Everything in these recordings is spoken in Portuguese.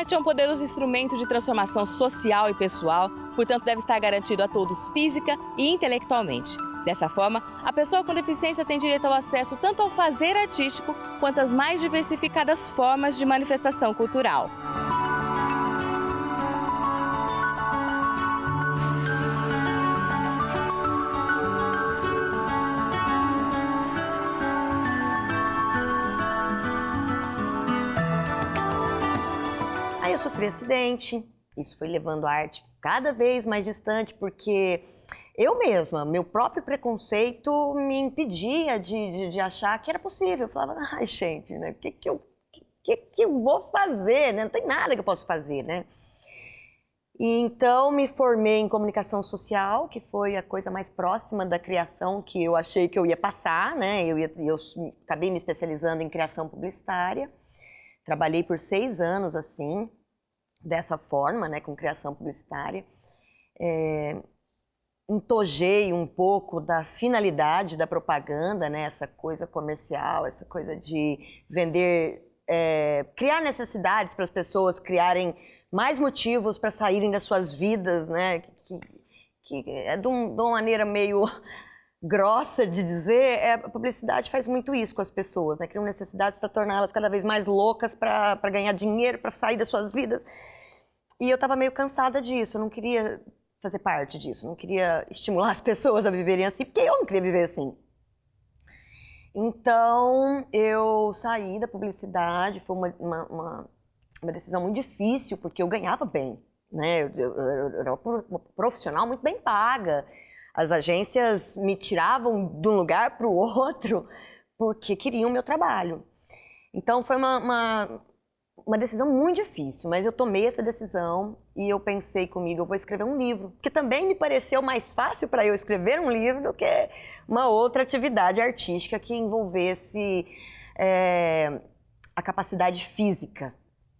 arte é um poderoso instrumento de transformação social e pessoal, portanto deve estar garantido a todos física e intelectualmente. Dessa forma, a pessoa com deficiência tem direito ao acesso tanto ao fazer artístico quanto às mais diversificadas formas de manifestação cultural. Aí eu sofri acidente, isso foi levando a arte cada vez mais distante, porque eu mesma, meu próprio preconceito me impedia de achar que era possível. Eu falava, ai gente, né, o que eu vou fazer, né? Não tem nada que eu possa fazer, né? E então me formei em comunicação social, que foi a coisa mais próxima da criação que eu achei que eu ia passar, né? Eu acabei me especializando em criação publicitária. Trabalhei por 6 anos assim, dessa forma, né, com criação publicitária. Entojei um pouco da finalidade da propaganda, né, essa coisa comercial, essa coisa de vender, criar necessidades para as pessoas criarem mais motivos para saírem das suas vidas, né, que é de uma maneira meio grossa de dizer, a publicidade faz muito isso com as pessoas, né? Criam necessidades para torná-las cada vez mais loucas, para ganhar dinheiro, para sair das suas vidas. E eu estava meio cansada disso, eu não queria fazer parte disso, não queria estimular as pessoas a viverem assim, porque eu não queria viver assim. Então, eu saí da publicidade, foi uma decisão muito difícil, porque eu ganhava bem, né? Eu era uma profissional muito bem paga. As agências me tiravam de um lugar para o outro porque queriam o meu trabalho. Então foi uma decisão muito difícil, mas eu tomei essa decisão e eu pensei comigo, eu vou escrever um livro, que também me pareceu mais fácil para eu escrever um livro do que uma outra atividade artística que envolvesse a capacidade física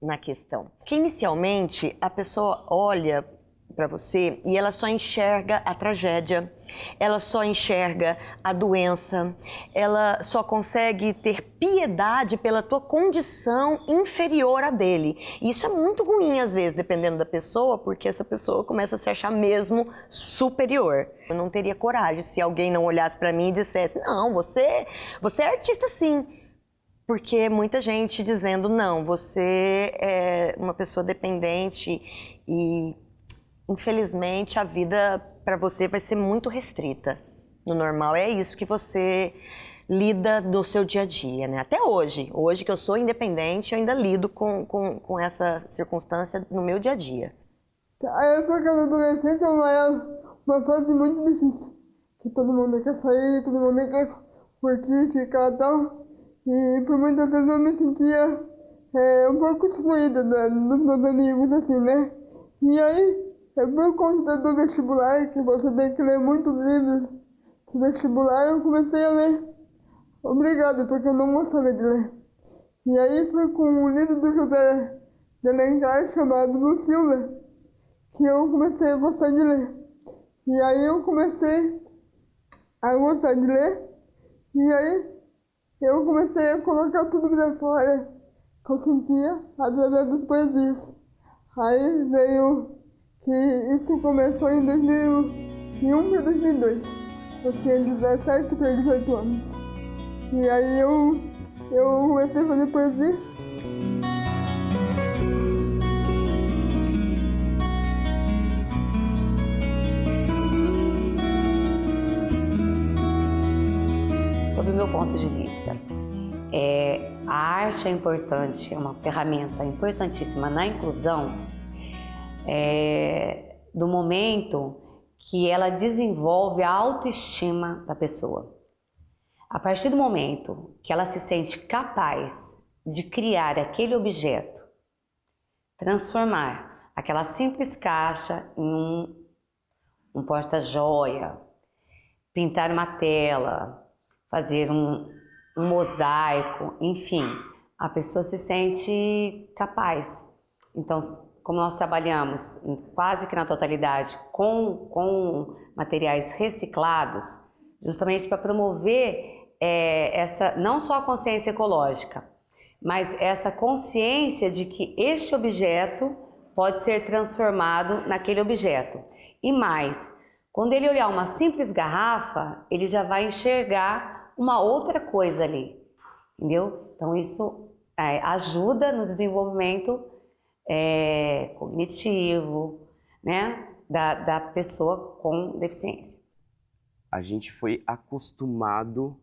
na questão. Porque inicialmente a pessoa olha para você e ela só enxerga a tragédia, ela só enxerga a doença, ela só consegue ter piedade pela tua condição inferior à dele. E isso é muito ruim às vezes, dependendo da pessoa, porque essa pessoa começa a se achar mesmo superior. Eu não teria coragem se alguém não olhasse para mim e dissesse, não, você é artista sim. Porque muita gente dizendo, não, você é uma pessoa dependente e infelizmente, a vida para você vai ser muito restrita. No normal é isso que você lida no seu dia a dia, né? Até hoje. Hoje que eu sou independente, eu ainda lido com essa circunstância no meu dia a dia. A época da adolescência é uma fase muito difícil. Que todo mundo quer sair, todo mundo quer curtir, ficar e tal. E por muitas vezes eu me sentia um pouco excluída dos meus amigos, assim, né? E aí, por conta do vestibular, que você tem que ler muitos livros do vestibular, eu comecei a ler. Obrigado, porque eu não gostava de ler. E aí foi com um livro do José de Alencar chamado Lucila, que eu comecei a gostar de ler. E aí eu comecei a gostar de ler, e aí eu comecei a colocar tudo pra fora que eu sentia através das poesias. Aí veio que isso começou em 2001 para 2002. Eu tinha 17 para 18 anos. E aí eu comecei a fazer poesia. Sob o meu ponto de vista, a arte é importante, é uma ferramenta importantíssima na inclusão, do momento que ela desenvolve a autoestima da pessoa. A partir do momento que ela se sente capaz de criar aquele objeto, transformar aquela simples caixa em um porta-joia, pintar uma tela, fazer um mosaico, enfim, a pessoa se sente capaz. Então, como nós trabalhamos quase que na totalidade com materiais reciclados, justamente para promover não só a consciência ecológica, mas essa consciência de que este objeto pode ser transformado naquele objeto. E mais, quando ele olhar uma simples garrafa, ele já vai enxergar uma outra coisa ali, entendeu? Então isso ajuda no desenvolvimento cognitivo, né, da pessoa com deficiência. A gente foi acostumado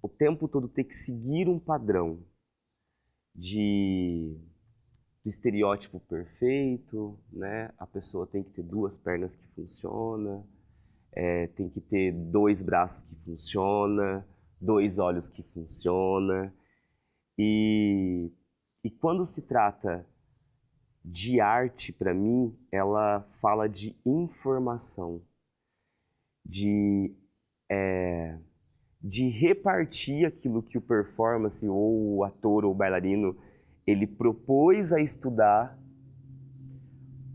o tempo todo ter que seguir um padrão do estereótipo perfeito, né? A pessoa tem que ter 2 pernas que funcionam, tem que ter 2 braços que funcionam, 2 olhos que funcionam. E quando se trata de arte, para mim, ela fala de informação, de repartir aquilo que o performance, ou o ator, ou o bailarino, ele propôs a estudar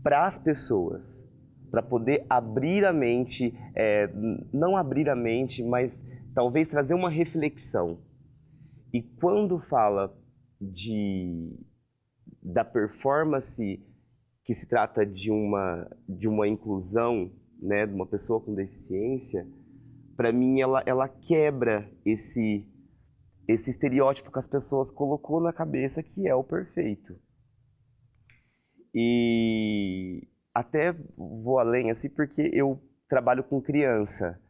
para as pessoas, para poder abrir a mente, não abrir a mente, mas talvez trazer uma reflexão. E quando fala da performance, que se trata de uma inclusão, né, de uma pessoa com deficiência, para mim ela quebra esse estereótipo que as pessoas colocou na cabeça, que é o perfeito. E até vou além, assim, porque eu trabalho com criança,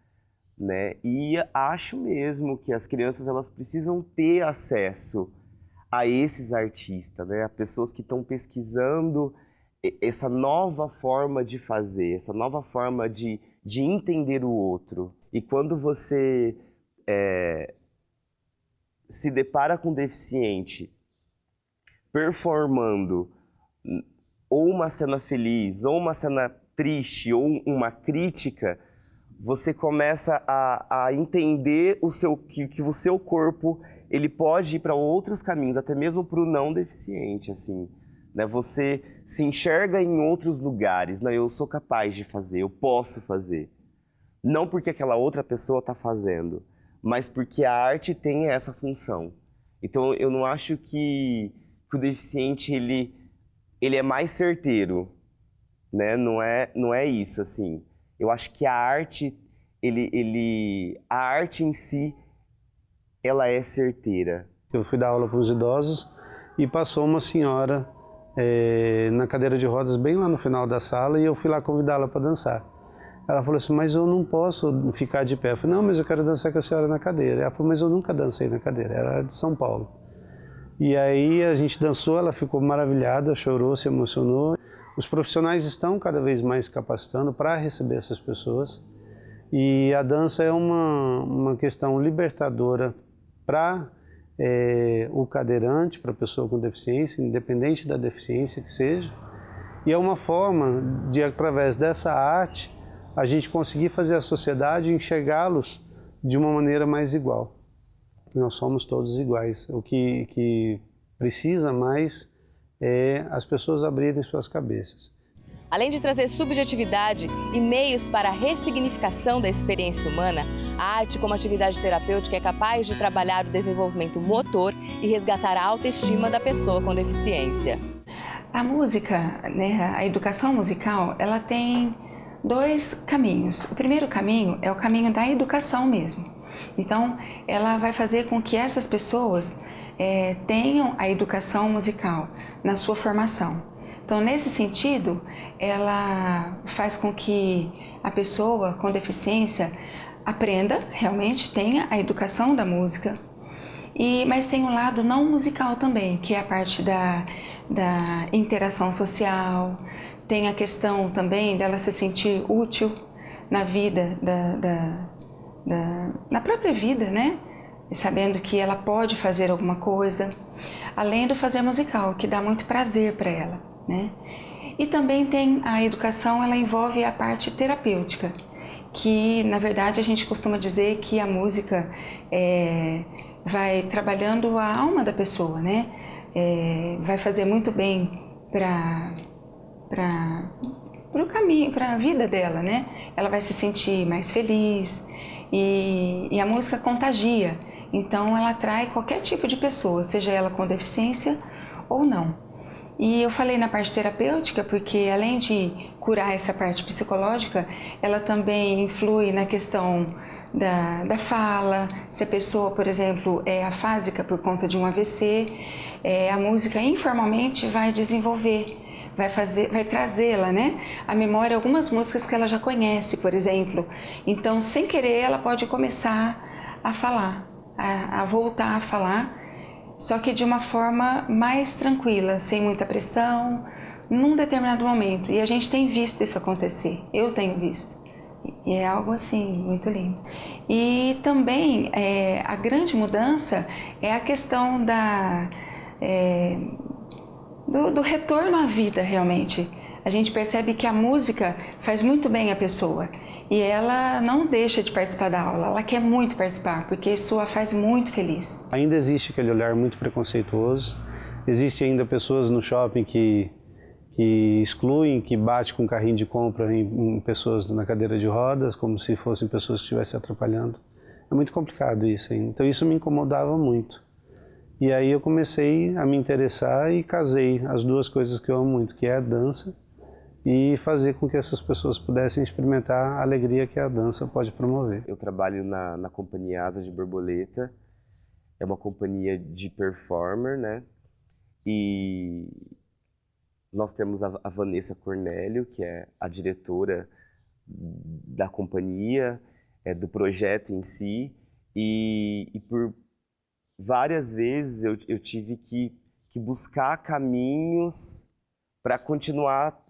né? E acho mesmo que as crianças, elas precisam ter acesso a esses artistas, né? A pessoas que estão pesquisando essa nova forma de fazer, essa nova forma de entender o outro. E quando você se depara com um deficiente performando ou uma cena feliz, ou uma cena triste, ou uma crítica, você começa a entender que o seu corpo ele pode ir para outros caminhos, até mesmo para o não deficiente, assim, né? Você se enxerga em outros lugares, né? Eu sou capaz de fazer, eu posso fazer. Não porque aquela outra pessoa está fazendo, mas porque a arte tem essa função. Então eu não acho que o deficiente ele é mais certeiro, né? Não é isso, assim. Eu acho que a arte a arte em si, ela é certeira. Eu fui dar aula para os idosos e passou uma senhora na cadeira de rodas bem lá no final da sala, e eu fui lá convidá-la para dançar. Ela falou assim: mas eu não posso ficar de pé. Eu falei: não, mas eu quero dançar com a senhora na cadeira. Ela falou: mas eu nunca dancei na cadeira. Ela era de São Paulo. E aí a gente dançou, ela ficou maravilhada, chorou, se emocionou. Os profissionais estão cada vez mais capacitando para receber essas pessoas. E a dança é uma questão libertadora para o cadeirante, para a pessoa com deficiência, independente da deficiência que seja. E é uma forma de, através dessa arte, a gente conseguir fazer a sociedade enxergá-los de uma maneira mais igual. Nós somos todos iguais. O que precisa mais é as pessoas abrirem suas cabeças. Além de trazer subjetividade e meios para a ressignificação da experiência humana, a arte como atividade terapêutica é capaz de trabalhar o desenvolvimento motor e resgatar a autoestima da pessoa com deficiência. A música, né, a educação musical, ela tem 2 caminhos. O primeiro caminho é o caminho da educação mesmo. Então, ela vai fazer com que essas pessoas tenham a educação musical na sua formação. Então, nesse sentido, ela faz com que a pessoa com deficiência aprenda, realmente tenha a educação da música, mas tem um lado não musical também, que é a parte da interação social, tem a questão também dela se sentir útil na vida, na própria vida, né? Sabendo que ela pode fazer alguma coisa, além do fazer musical, que dá muito prazer para ela, né? E também tem a educação, ela envolve a parte terapêutica, que na verdade a gente costuma dizer que a música vai trabalhando a alma da pessoa, né? Vai fazer muito bem para o caminho, para a vida dela, né? Ela vai se sentir mais feliz E a música contagia, então ela atrai qualquer tipo de pessoa, seja ela com deficiência ou não. E eu falei na parte terapêutica porque, além de curar essa parte psicológica, ela também influi na questão da fala. Se a pessoa, por exemplo, é afásica por conta de um AVC, a música informalmente vai desenvolver, vai trazê-la, né, à memória algumas músicas que ela já conhece, por exemplo. Então, sem querer, ela pode começar a falar, a voltar a falar, só que de uma forma mais tranquila, sem muita pressão, num determinado momento. E a gente tem visto isso acontecer, eu tenho visto. E é algo assim, muito lindo. E também, a grande mudança é a questão do retorno à vida, realmente. A gente percebe que a música faz muito bem a pessoa. E ela não deixa de participar da aula, ela quer muito participar, porque isso a faz muito feliz. Ainda existe aquele olhar muito preconceituoso, existe ainda pessoas no shopping que excluem, que bate com carrinho de compra em pessoas na cadeira de rodas, como se fossem pessoas que estivessem atrapalhando. É muito complicado isso ainda. Então isso me incomodava muito. E aí eu comecei a me interessar e casei as duas coisas que eu amo muito, que é a dança e fazer com que essas pessoas pudessem experimentar a alegria que a dança pode promover. Eu trabalho na companhia Asas de Borboleta, é uma companhia de performer, né? E nós temos a Vanessa Cornélio, que é a diretora da companhia, do projeto em si, e por várias vezes eu tive que buscar caminhos para continuar,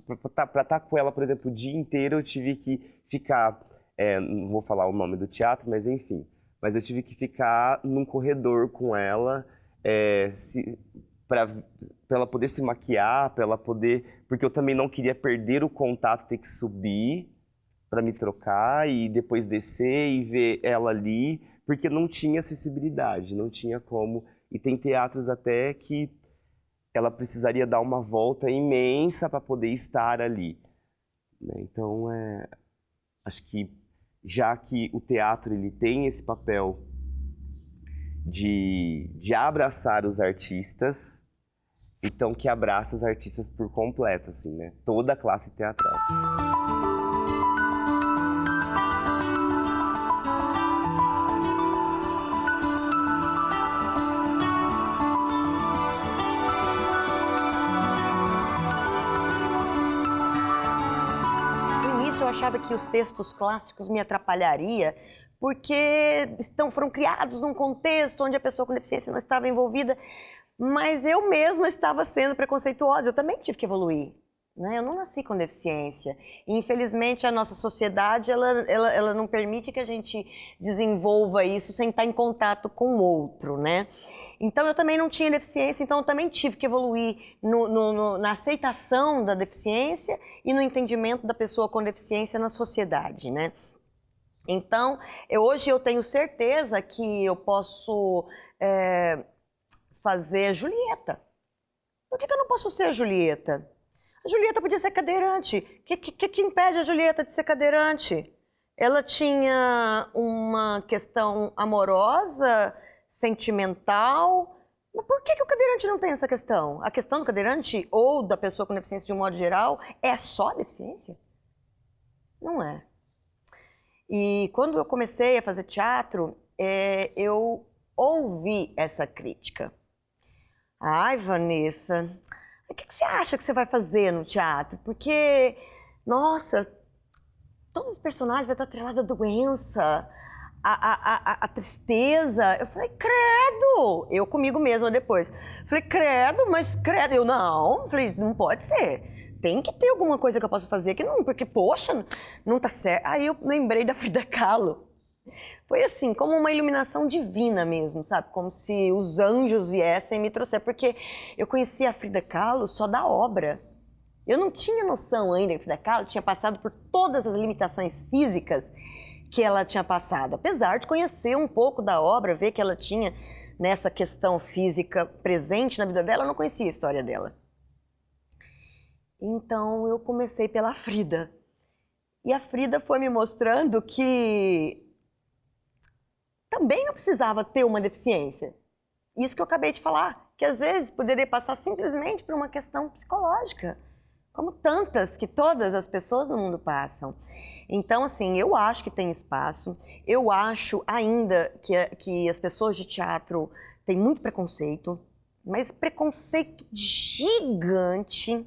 para estar com ela, por exemplo, o dia inteiro. Eu tive que ficar, não vou falar o nome do teatro, mas enfim, mas eu tive que ficar num corredor com ela, para ela poder se maquiar, para ela poder, porque eu também não queria perder o contato, ter que subir para me trocar e depois descer e ver ela ali, porque não tinha acessibilidade, não tinha como. E tem teatros até que ela precisaria dar uma volta imensa para poder estar ali, né? Então, acho que já que o teatro ele tem esse papel de abraçar os artistas, então que abraça os artistas por completo, assim, né? Toda a classe teatral. Eu achava que os textos clássicos me atrapalharia, porque foram criados num contexto onde a pessoa com deficiência não estava envolvida, mas eu mesma estava sendo preconceituosa, eu também tive que evoluir, né? Eu não nasci com deficiência, e infelizmente a nossa sociedade ela não permite que a gente desenvolva isso sem estar em contato com o outro, né? Então eu também não tinha deficiência, então eu também tive que evoluir na aceitação da deficiência e no entendimento da pessoa com deficiência na sociedade, né? Então, hoje eu tenho certeza que eu posso fazer a Julieta. Por que eu não posso ser a Julieta? A Julieta podia ser cadeirante. O que impede a Julieta de ser cadeirante? Ela tinha uma questão amorosa, sentimental. Mas por que o cadeirante não tem essa questão? A questão do cadeirante ou da pessoa com deficiência de um modo geral é só deficiência? Não é. E quando eu comecei a fazer teatro, eu ouvi essa crítica. Ai, Vanessa, o que você acha que você vai fazer no teatro? Porque, nossa, todos os personagens vão estar atrelados à doença, a tristeza. Eu falei, credo! Eu comigo mesma depois. Falei, credo, mas credo. Eu não. Falei, não pode ser. Tem que ter alguma coisa que eu possa fazer que não, porque, poxa, não tá certo. Aí eu lembrei da Frida Kahlo. Foi assim, como uma iluminação divina mesmo, sabe? Como se os anjos viessem e me trouxerem. Porque eu conhecia a Frida Kahlo só da obra. Eu não tinha noção ainda que a Frida Kahlo tinha passado por todas as limitações físicas que ela tinha passado. Apesar de conhecer um pouco da obra, ver que ela tinha nessa questão física presente na vida dela, eu não conhecia a história dela. Então eu comecei pela Frida. E a Frida foi me mostrando que também não precisava ter uma deficiência. Isso que eu acabei de falar, que às vezes poderia passar simplesmente por uma questão psicológica, como tantas, que todas as pessoas no mundo passam. Então, assim, eu acho que tem espaço, eu acho ainda que as pessoas de teatro têm muito preconceito, mas preconceito gigante.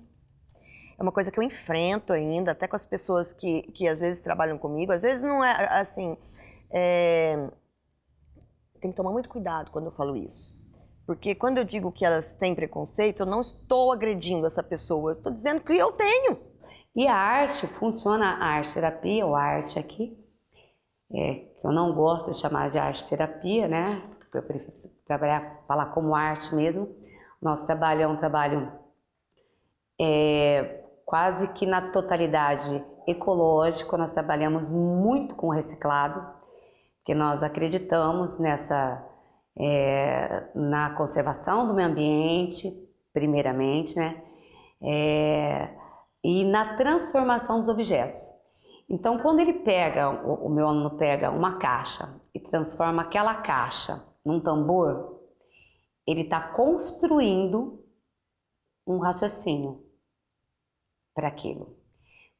É uma coisa que eu enfrento ainda, até com as pessoas que às vezes trabalham comigo. Às vezes não é assim... Tem que tomar muito cuidado quando eu falo isso. Porque quando eu digo que elas têm preconceito, eu não estou agredindo essa pessoa, eu estou dizendo que eu tenho. E a arte, funciona a arte-terapia, ou arte aqui, que eu não gosto de chamar de arte-terapia, né? Eu prefiro falar como arte mesmo. Nosso trabalho é um trabalho quase que na totalidade ecológico, nós trabalhamos muito com reciclado, porque nós acreditamos na conservação do meio ambiente, primeiramente, né? E na transformação dos objetos. Então, quando ele pega, o meu aluno pega uma caixa e transforma aquela caixa num tambor, ele está construindo um raciocínio para aquilo.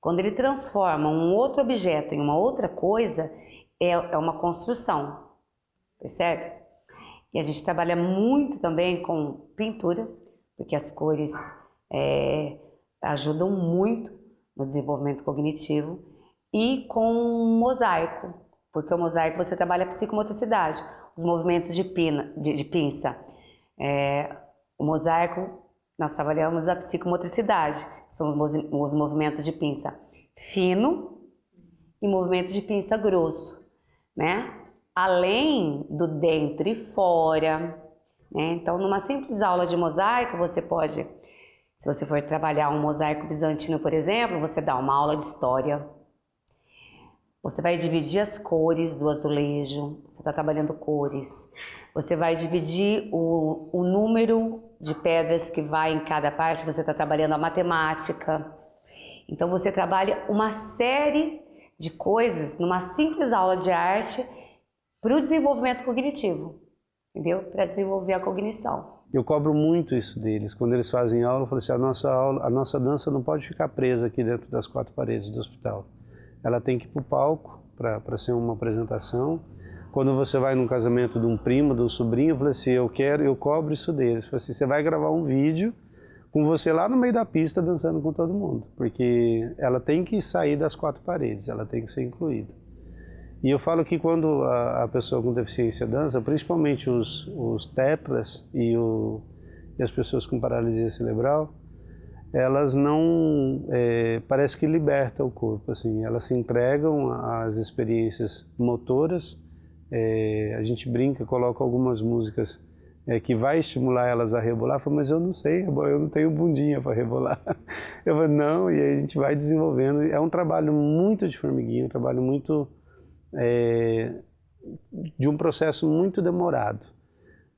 Quando ele transforma um outro objeto em uma outra coisa, é uma construção, percebe? E a gente trabalha muito também com pintura, porque as cores ajudam muito no desenvolvimento cognitivo, e com mosaico, porque o mosaico você trabalha a psicomotricidade, os movimentos de pinça. O mosaico, nós trabalhamos a psicomotricidade, são os movimentos de pinça fino e movimento de pinça grosso, né? Além do dentro e fora, né? Então, numa simples aula de mosaico, você pode, se você for trabalhar um mosaico bizantino, por exemplo, você dá uma aula de história. Você vai dividir as cores do azulejo, você está trabalhando cores. Você vai dividir o número de pedras que vai em cada parte, você está trabalhando a matemática. Então você trabalha uma série de coisas numa simples aula de arte para o desenvolvimento cognitivo, entendeu? Para desenvolver a cognição. Eu cobro muito isso deles. Quando eles fazem aula, eu falo assim, a nossa dança não pode ficar presa aqui dentro das 4 paredes do hospital. Ela tem que ir para o palco para ser uma apresentação. Quando você vai num casamento de um primo, de um sobrinho, eu falei assim, eu cobro isso deles. Eu falei assim, você vai gravar um vídeo com você lá no meio da pista dançando com todo mundo, porque ela tem que sair das 4 paredes, ela tem que ser incluída. E eu falo que quando a pessoa com deficiência dança, principalmente os teplas e as pessoas com paralisia cerebral, elas não, parece que libertam o corpo, assim, elas se entregam às experiências motoras. A gente brinca, coloca algumas músicas que vai estimular elas a rebolar. Eu falo, mas eu não sei rebolar, eu não tenho bundinha para rebolar. Eu falo, não, e aí a gente vai desenvolvendo. É um trabalho muito de formiguinha, um trabalho muito de um processo muito demorado.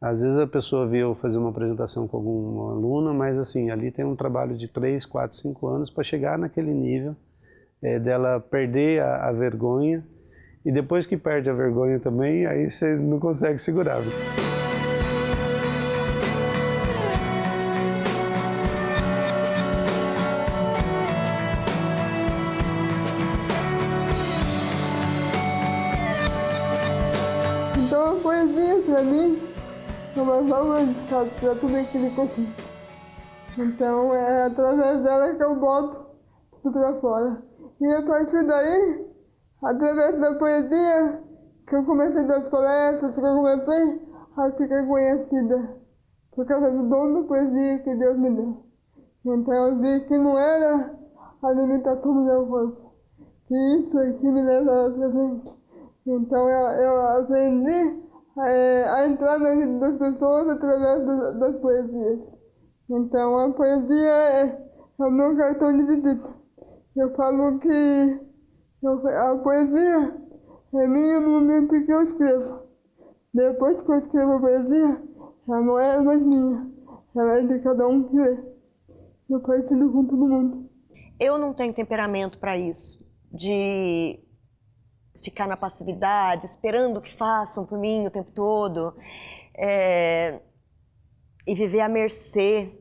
Às vezes a pessoa vê eu fazer uma apresentação com alguma aluna, mas assim, ali tem um trabalho de 3, 4, 5 anos para chegar naquele nível dela perder a vergonha. E depois que perde a vergonha também, aí você não consegue segurar. Então a poesia pra mim é uma válvula de escape pra tudo aquilo que eu sinto. Então é através dela que eu boto tudo pra fora. E a partir daí, através da poesia, que eu comecei das palestras, que eu comecei a ficar conhecida por causa do dom da poesia que Deus me deu. Então eu vi que não era a limitação do meu corpo, que isso é que me levava pra frente. Então eu aprendi a entrar na vida das pessoas através das poesias. Então a poesia é o meu cartão de visita. Eu falo que a poesia é minha no momento que eu escrevo. Depois que eu escrevo a poesia, ela não é mais minha. Ela é de cada um que lê. Eu partilho com todo mundo. Eu não tenho temperamento para isso, de ficar na passividade, esperando que façam por mim o tempo todo, e viver à mercê.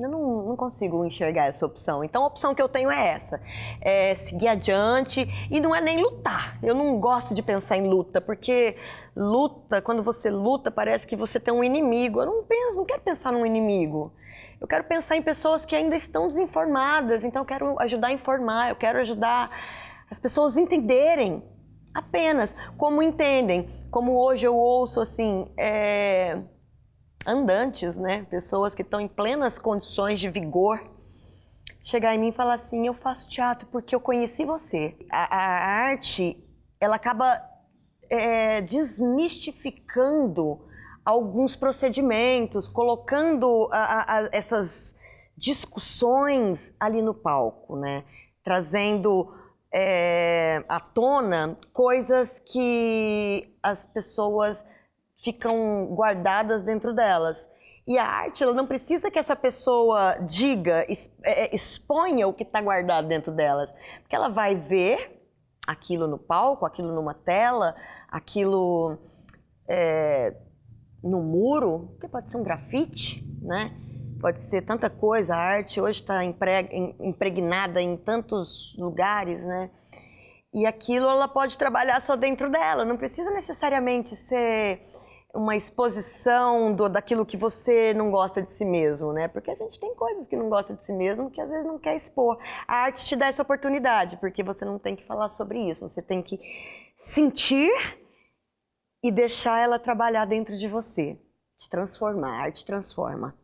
Eu não consigo enxergar essa opção. Então a opção que eu tenho é essa, é seguir adiante, e não é nem lutar. Eu não gosto de pensar em luta, porque luta, quando você luta, parece que você tem um inimigo. Eu não quero pensar num inimigo. Eu quero pensar em pessoas que ainda estão desinformadas, então eu quero ajudar a informar, eu quero ajudar as pessoas a entenderem apenas como entendem. Como hoje eu ouço assim, andantes, né? Pessoas que estão em plenas condições de vigor, chegar em mim e falar assim, eu faço teatro porque eu conheci você. A arte, ela acaba desmistificando alguns procedimentos, colocando essas discussões ali no palco, né? Trazendo à tona coisas que as pessoas ficam guardadas dentro delas. E a arte, ela não precisa que essa pessoa diga, exponha o que está guardado dentro delas, porque ela vai ver aquilo no palco, aquilo numa tela, aquilo no muro, que pode ser um grafite, né? Pode ser tanta coisa. A arte hoje está impregnada em tantos lugares, né? E aquilo ela pode trabalhar só dentro dela, não precisa necessariamente ser uma exposição daquilo que você não gosta de si mesmo, né? Porque a gente tem coisas que não gosta de si mesmo que às vezes não quer expor. A arte te dá essa oportunidade, porque você não tem que falar sobre isso, você tem que sentir e deixar ela trabalhar dentro de você, te transformar. A arte transforma.